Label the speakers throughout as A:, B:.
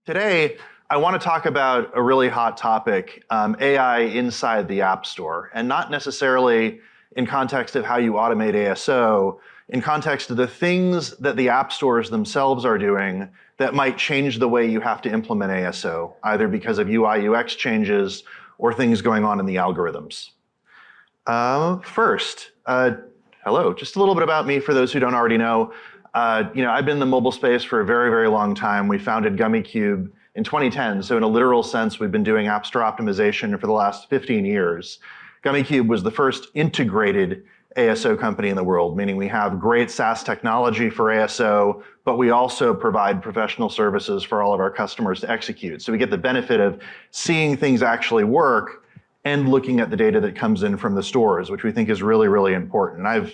A: Today, I want to talk about a really hot topic, AI inside the App Store, and not necessarily in context of how you automate ASO, in context of the things that the app stores themselves are doing that might change the way you have to implement ASO, either because of UI UX changes or things going on in the algorithms. First, hello, just a little bit about me for those who don't already know. I've been in the mobile space for a very, very long time. We founded Gummicube in 2010, so in a literal sense, we've been doing App Store optimization for the last 15 years. Gummicube was the first integrated ASO company in the world, meaning we have great SaaS technology for ASO, but we also provide professional services for all of our customers to execute. So we get the benefit of seeing things actually work and looking at the data that comes in from the stores, which we think is really, really important. I've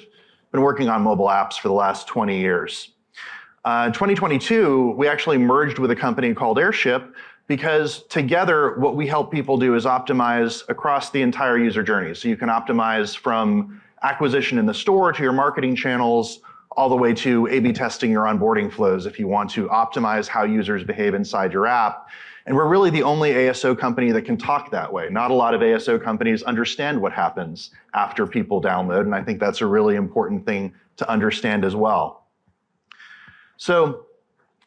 A: been working on mobile apps for the last 20 years. In 2022, we actually merged with a company called Airship because together what we help people do is optimize across the entire user journey. So you can optimize from acquisition in the store to your marketing channels, all the way to A/B testing your onboarding flows if you want to optimize how users behave inside your app. And we're really the only ASO company that can talk that way. Not a lot of ASO companies understand what happens after people download, and I think that's a really important thing to understand as well. So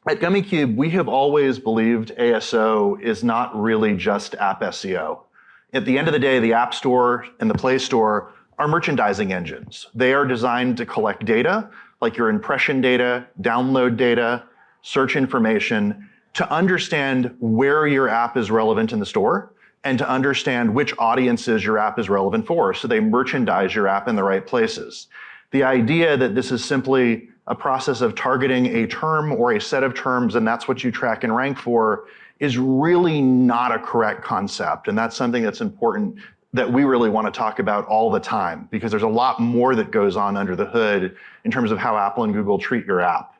A: at Gummicube, we have always believed ASO is not really just app SEO. At the end of the day, the App Store and the Play Store are merchandising engines. They are designed to collect data, like your impression data, download data, search information, to understand where your app is relevant in the store and to understand which audiences your app is relevant for. So they merchandise your app in the right places. The idea that this is simply a process of targeting a term or a set of terms and that's what you track and rank for is really not a correct concept. And that's something that's important that we really want to talk about all the time because there's a lot more that goes on under the hood in terms of how Apple and Google treat your app.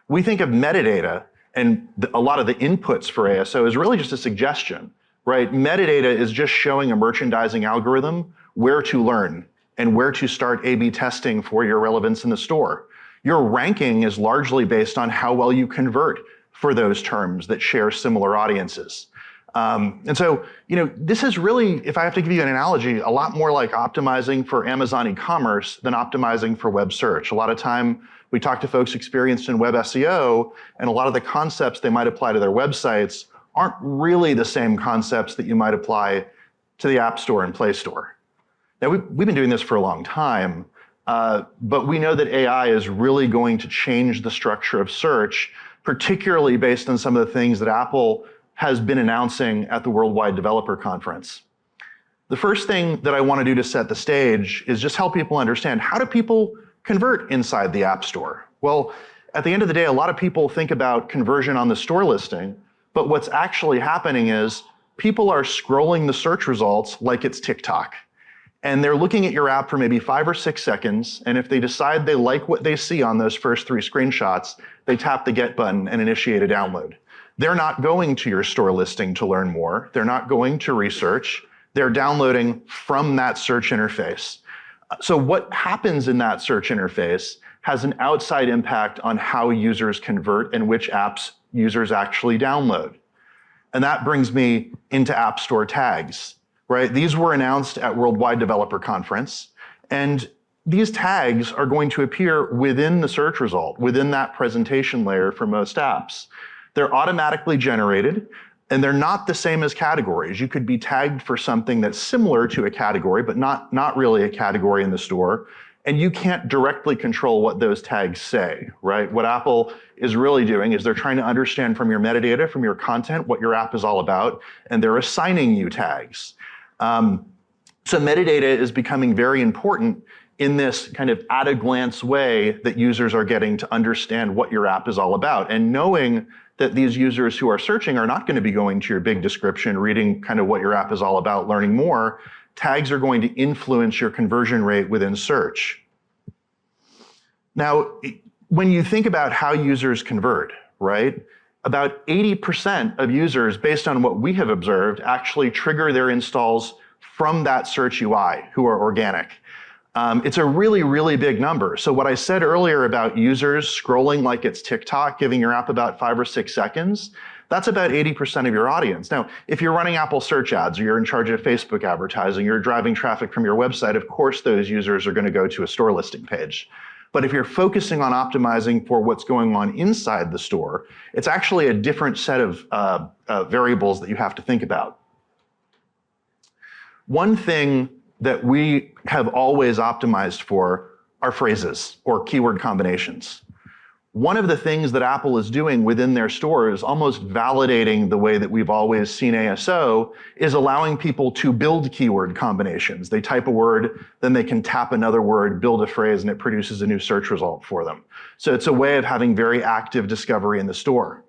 A: We think of metadata and a lot of the inputs for ASO is really just a suggestion, right? Metadata is just showing a merchandising algorithm where to learn and where to start A/B testing for your relevance in the store. Your ranking is largely based on how well you convert for those terms that share similar audiences. And so, this is really, if I have to give you an analogy, a lot more like optimizing for Amazon e-commerce than optimizing for web search. A lot of time we talk to folks experienced in web SEO, and a lot of the concepts they might apply to their websites aren't really the same concepts that you might apply to the App Store and Play Store. Now, we've been doing this for a long time, but we know that AI is really going to change the structure of search, particularly based on some of the things that Apple has been announcing at the Worldwide Developer Conference. The first thing that I want to do to set the stage is just help people understand, how do people convert inside the App Store? Well, at the end of the day, a lot of people think about conversion on the store listing, but what's actually happening is people are scrolling the search results like it's TikTok. And they're looking at your app for maybe 5 or 6 seconds, and if they decide they like what they see on those first 3 screenshots, they tap the Get button and initiate a download. They're not going to your store listing to learn more. They're not going to research. They're downloading from that search interface. So what happens in that search interface has an outside impact on how users convert and which apps users actually download. And that brings me into App Store tags, right? These were announced at Worldwide Developer Conference, and these tags are going to appear within the search result, within that presentation layer for most apps. They're automatically generated, and they're not the same as categories. You could be tagged for something that's similar to a category, but not really a category in the store, and you can't directly control what those tags say, right? What Apple is really doing is they're trying to understand from your metadata, from your content, what your app is all about, and they're assigning you tags. So metadata is becoming very important in this kind of at-a-glance way that users are getting to understand what your app is all about, and knowing that these users who are searching are not going to be going to your big description, reading kind of what your app is all about, learning more. Tags are going to influence your conversion rate within search. Now, when you think about how users convert, right? About 80% of users, based on what we have observed, actually trigger their installs from that search UI who are organic. It's a really, really big number. So what I said earlier about users scrolling like it's TikTok, giving your app about 5 or 6 seconds, That's about 80% of your audience. Now, if you're running Apple search ads or you're in charge of Facebook advertising, you're driving traffic from your website, of course those users are going to go to a store listing page. But if you're focusing on optimizing for what's going on inside the store, it's actually a different set of variables that you have to think about. One thing that we have always optimized for are phrases or keyword combinations. One of the things that Apple is doing within their stores, almost validating the way that we've always seen ASO, is allowing people to build keyword combinations. They type a word, then they can tap another word, build a phrase, and it produces a new search result for them. So it's a way of having very active discovery in the store.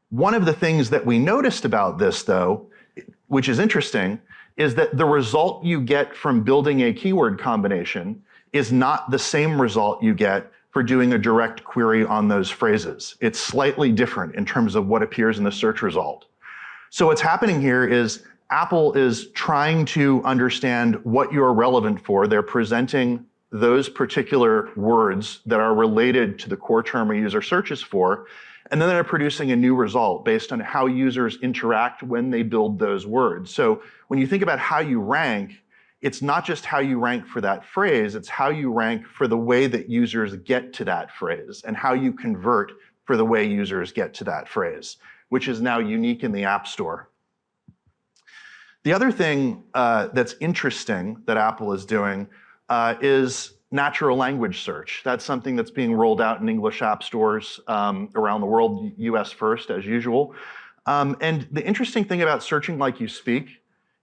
A: One of the things that we noticed about this, though, which is interesting, is that the result you get from building a keyword combination is not the same result you get for doing a direct query on those phrases. It's slightly different in terms of what appears in the search result. So what's happening here is Apple is trying to understand what you're relevant for. They're presenting those particular words that are related to the core term a user searches for, and then they're producing a new result based on how users interact when they build those words. So when you think about how you rank, it's not just how you rank for that phrase, it's how you rank for the way that users get to that phrase and how you convert for the way users get to that phrase, which is now unique in the App Store. The other thing that's interesting that Apple is doing is natural language search. That's something that's being rolled out in English app stores around the world, US first, as usual. And the interesting thing about searching like you speak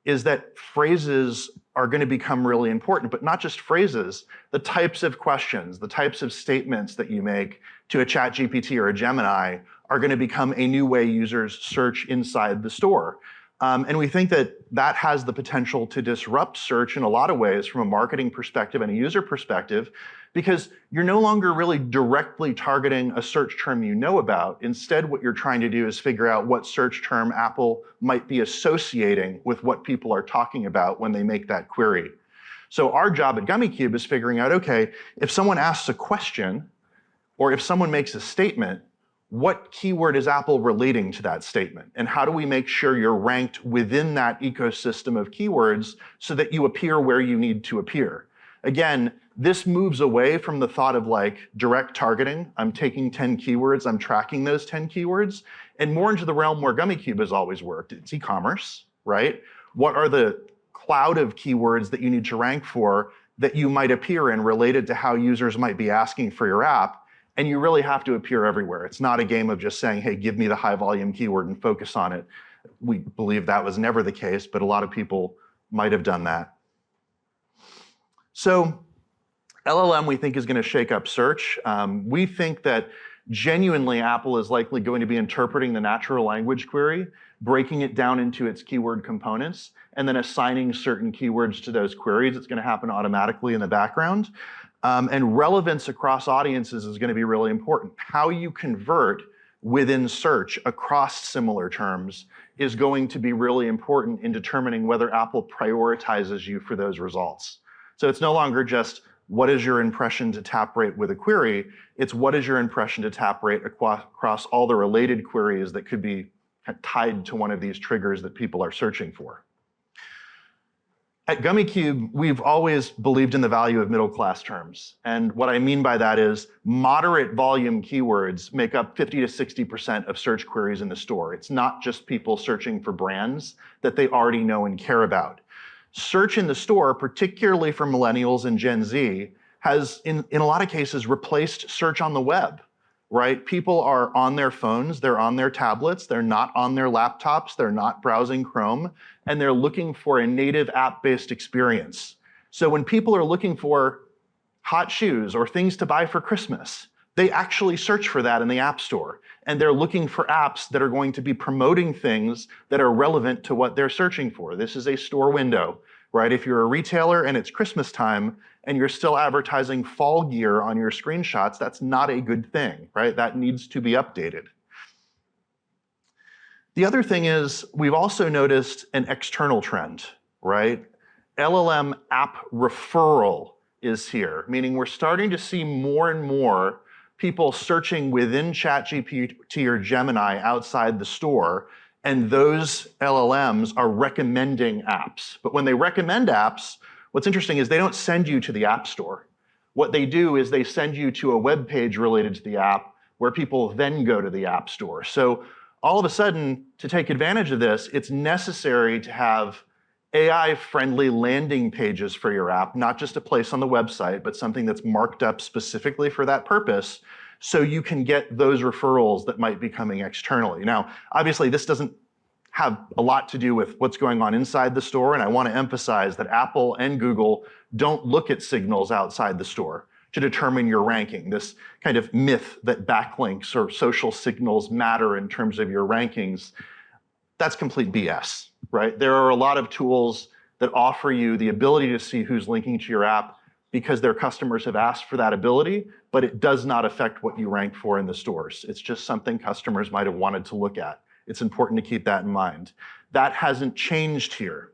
A: is that phrases are going to become really important, but not just phrases, the types of questions, the types of statements that you make to a ChatGPT or a Gemini are going to become a new way users search inside the store. And we think that that has the potential to disrupt search in a lot of ways from a marketing perspective and a user perspective, because you're no longer really directly targeting a search term you know about. Instead, what you're trying to do is figure out what search term Apple might be associating with what people are talking about when they make that query. So our job at Gummicube is figuring out, okay, if someone asks a question or if someone makes a statement, what keyword is Apple relating to that statement? And how do we make sure you're ranked within that ecosystem of keywords so that you appear where you need to appear? Again, this moves away from the thought of like direct targeting. I'm taking 10 keywords, I'm tracking those 10 keywords, and more into the realm where Gummicube has always worked. It's e-commerce, right? What are the cloud of keywords that you need to rank for that you might appear in related to how users might be asking for your app? And you really have to appear everywhere. It's not a game of just saying, hey, give me the high volume keyword and focus on it. We believe that was never the case, but a lot of people might have done that. So LLM, we think, is going to shake up search. We think that genuinely Apple is likely going to be interpreting the natural language query, breaking it down into its keyword components, and then assigning certain keywords to those queries. It's going to happen automatically in the background. And relevance across audiences is going to be really important. How you convert within search across similar terms is going to be really important in determining whether Apple prioritizes you for those results. So it's no longer just what is your impression to tap rate with a query, it's what is your impression to tap rate across all the related queries that could be tied to one of these triggers that people are searching for. At Gummicube, we've always believed in the value of middle-class terms. And what I mean by that is moderate volume keywords make up 50 to 60% of search queries in the store. It's not just people searching for brands that they already know and care about. Search in the store, particularly for millennials and Gen Z, has in a lot of cases replaced search on the web. Right? People are on their phones, they're on their tablets, they're not on their laptops, they're not browsing Chrome, and they're looking for a native app-based experience. So when people are looking for hot shoes or things to buy for Christmas, they actually search for that in the App Store. And they're looking for apps that are going to be promoting things that are relevant to what they're searching for. This is a store window, right? If you're a retailer and it's Christmas time, and you're still advertising fall gear on your screenshots, that's not a good thing, right? That needs to be updated. The other thing is we've also noticed an external trend, right? LLM app referral is here, meaning we're starting to see more and more people searching within ChatGPT or Gemini outside the store, and those LLMs are recommending apps. But when they recommend apps, what's interesting is they don't send you to the App Store. What they do is they send you to a web page related to the app where people then go to the App Store. So all of a sudden, to take advantage of this, it's necessary to have AI-friendly landing pages for your app, not just a place on the website, but something that's marked up specifically for that purpose, so you can get those referrals that might be coming externally. Now, obviously, this doesn't have a lot to do with what's going on inside the store, and I want to emphasize that Apple and Google don't look at signals outside the store to determine your ranking. This kind of myth that backlinks or social signals matter in terms of your rankings, that's complete BS, right? There are a lot of tools that offer you the ability to see who's linking to your app because their customers have asked for that ability, but it does not affect what you rank for in the stores. It's just something customers might have wanted to look at. It's important to keep that in mind. That hasn't changed here.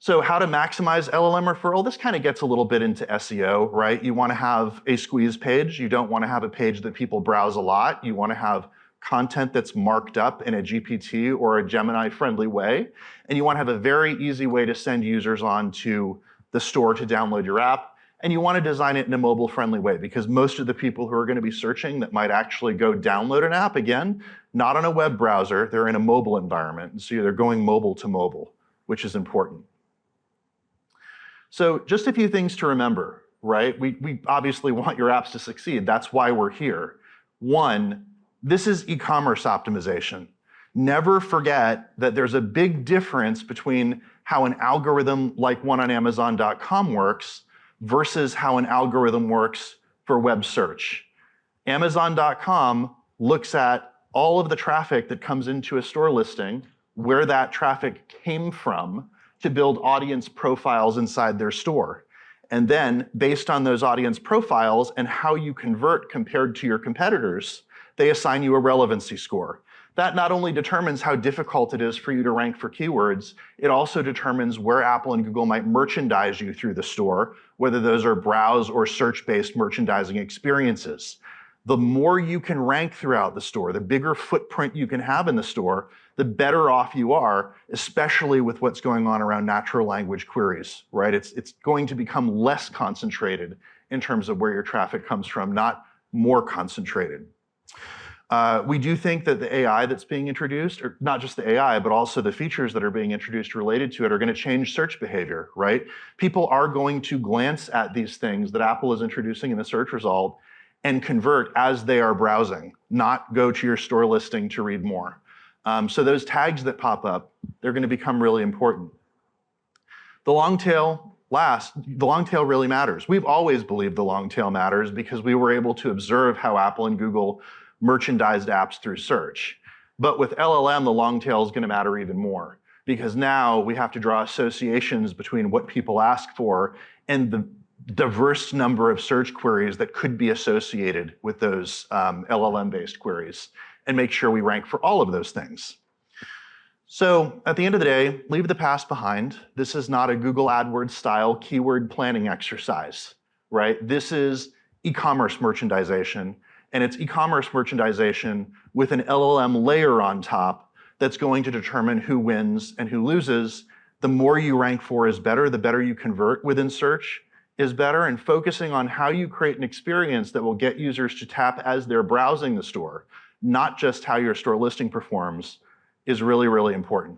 A: So how to maximize LLM referral? This kind of gets a little bit into SEO, right? You want to have a squeeze page. You don't want to have a page that people browse a lot. You want to have content that's marked up in a GPT or a Gemini-friendly way. And you want to have a very easy way to send users on to the store to download your app. And you want to design it in a mobile-friendly way, because most of the people who are going to be searching that might actually go download an app, again, not on a web browser, they're in a mobile environment. And so they're going mobile to mobile, which is important. So just a few things to remember, right? We obviously want your apps to succeed. That's why we're here. One, this is e-commerce optimization. Never forget that there's a big difference between how an algorithm like one on Amazon.com works versus how an algorithm works for web search. Amazon.com looks at all of the traffic that comes into a store listing, where that traffic came from, to build audience profiles inside their store. And then, based on those audience profiles and how you convert compared to your competitors, they assign you a relevancy score. That not only determines how difficult it is for you to rank for keywords, it also determines where Apple and Google might merchandise you through the store, whether those are browse or search-based merchandising experiences. The more you can rank throughout the store, the bigger footprint you can have in the store, the better off you are, especially with what's going on around natural language queries, right? It's going to become less concentrated in terms of where your traffic comes from, not more concentrated. We do think that the AI that's being introduced, or not just the AI, but also the features that are being introduced related to it, are going to change search behavior, right? People are going to glance at these things that Apple is introducing in the search result and convert as they are browsing, not go to your store listing to read more. So those tags that pop up, they're going to become really important. The long tail really matters. We've always believed the long tail matters because we were able to observe how Apple and Google merchandised apps through search. But with LLM, the long tail is going to matter even more, because now we have to draw associations between what people ask for and the diverse number of search queries that could be associated with those LLM-based queries, and make sure we rank for all of those things. So at the end of the day, leave the past behind. This is not a Google AdWords style keyword planning exercise, right? This is e-commerce merchandisation, and it's e-commerce merchandisation with an LLM layer on top that's going to determine who wins and who loses. The more you rank for is better, the better you convert within search is better, and focusing on how you create an experience that will get users to tap as they're browsing the store, not just how your store listing performs, is really, really important.